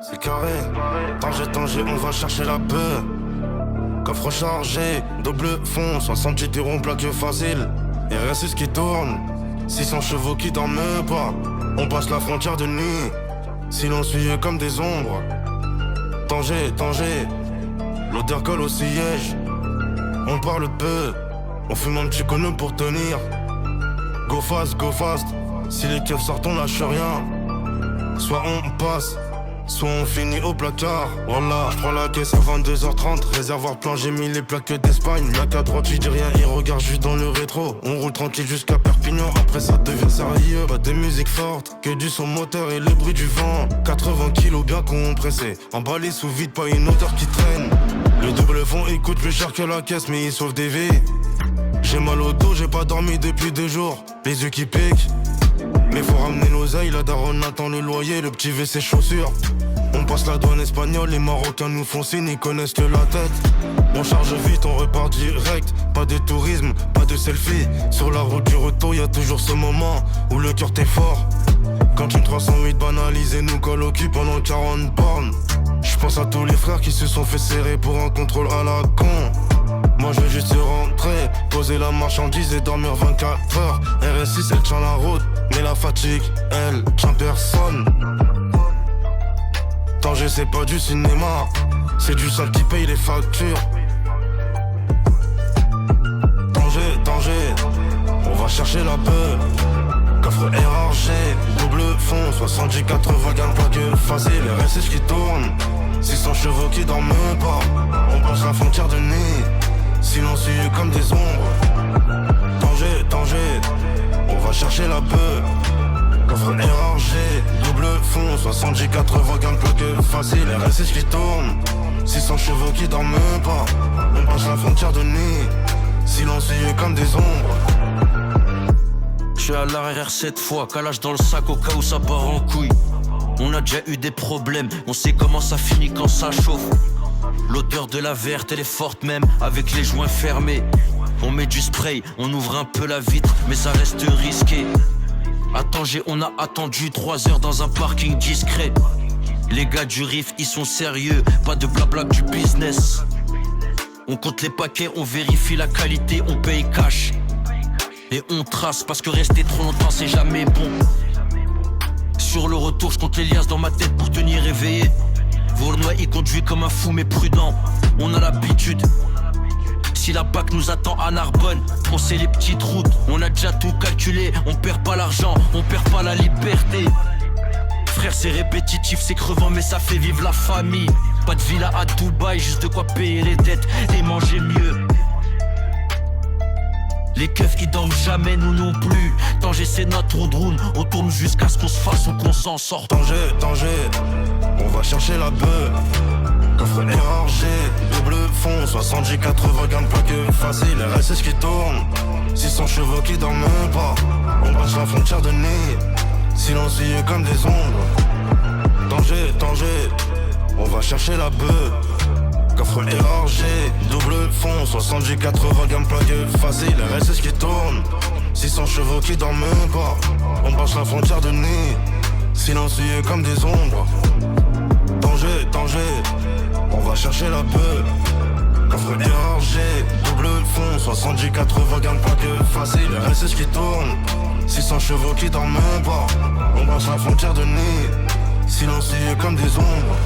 C'est carré, Tanger, on va chercher la peur. Coffre chargé, double fond, 70 tirons, plaque facile. Et RS6 qui tourne, 600 chevaux qui dorment pas. On passe la frontière de nuit, silencieux comme des ombres. Tanger, l'odeur colle au siège. On parle peu, on fume un petit conno pour tenir. Go fast, si les keufs sortent on lâche rien. Soit on passe, soit on finit au placard. Voilà, je prends la caisse à 22h30. Réservoir plein, j'ai mis les plaques d'Espagne. Mec à droite, tu dis rien, il regarde juste dans le rétro. On roule tranquille jusqu'à Perpignan. Après ça devient sérieux, pas des musiques fortes, que du son moteur et le bruit du vent. 80 kilos bien compressés, emballé sous vide, pas une odeur qui traîne. Le double fond, il coûte plus cher que la caisse, mais il sauve des vies. J'ai mal au dos, j'ai pas dormi depuis 2 jours. Les yeux qui piquent, mais faut ramener l'oseille. La daronne attend le loyer, le petit V ses chaussures. On passe la douane espagnole, les Marocains nous font signe, ils connaissent que la tête. On charge vite, on repart direct. Pas de tourisme, pas de selfie. Sur la route du retour, y'a toujours ce moment où le cœur t'est fort. Quand une 308 banalisée nous colle au cul pendant 40 bornes. J'pense à tous les frères qui se sont fait serrer pour un contrôle à la con. Moi je veux juste rentrer, poser la marchandise et dormir 24 heures. RS6 elle tient la route, mais la fatigue, elle tient personne. Tanger c'est pas du cinéma, c'est du sale qui paye les factures. Tanger, on va chercher la peur. Coffre RRG, double fond, 70, 80, gamme plaque facile. RS6 qui tourne, 600 chevaux qui dorment pas. On passe la frontière de nuit, silencieux comme des ombres. Tanger, on va chercher la peur. Coffre RRG, double fond, 70, 80, gamme plaque facile. RS6 qui tourne, 600 chevaux qui dorment pas. On passe la frontière de nuit, silencieux comme des ombres. Je suis à l'arrière cette fois, calage dans le sac au cas où ça part en couille. On a déjà eu des problèmes, on sait comment ça finit quand ça chauffe. L'odeur de la verte elle est forte même avec les joints fermés. On met du spray, on ouvre un peu la vitre mais ça reste risqué. À Tanger on a attendu 3 heures dans un parking discret. Les gars du RIF ils sont sérieux, pas de blabla du business. On compte les paquets, on vérifie la qualité, on paye cash. Et on trace parce que rester trop longtemps c'est jamais bon. Sur le retour je compte les liasses dans ma tête pour tenir éveillé. Vournois il conduit comme un fou mais prudent. On a l'habitude. Si la BAC nous attend à Narbonne, on sait les petites routes. On a déjà tout calculé, on perd pas l'argent, on perd pas la liberté. Frère c'est répétitif, c'est crevant mais ça fait vivre la famille. Pas de villa à Dubaï, juste de quoi payer les dettes et manger mieux. Les keufs ils dorment jamais, nous non plus. Tanger c'est notre round, on tourne jusqu'à ce qu'on se fasse ou qu'on s'en sorte. Tanger, on va chercher la peur. Coffre RRG, double fond, 70, 80, gamme plaque facile. RS6 qui tourne, 600 chevaux qui dorment pas. On passe la frontière de nuit, silencieux comme des ombres. Tanger, on va chercher la peur. Coffre RRG, double fond, 70, 80, gamme plaque facile. RS6 qui tourne, 600 chevaux qui dorment pas. On passe la frontière de nuit, silencieux comme des ombres. Tanger, on va chercher la peur. Coffre RRG, double fond, 70, 80, gamme plaque facile. RS6 qui tourne, 600 chevaux qui dorment pas. On passe la frontière de nuit, silencieux comme des ombres.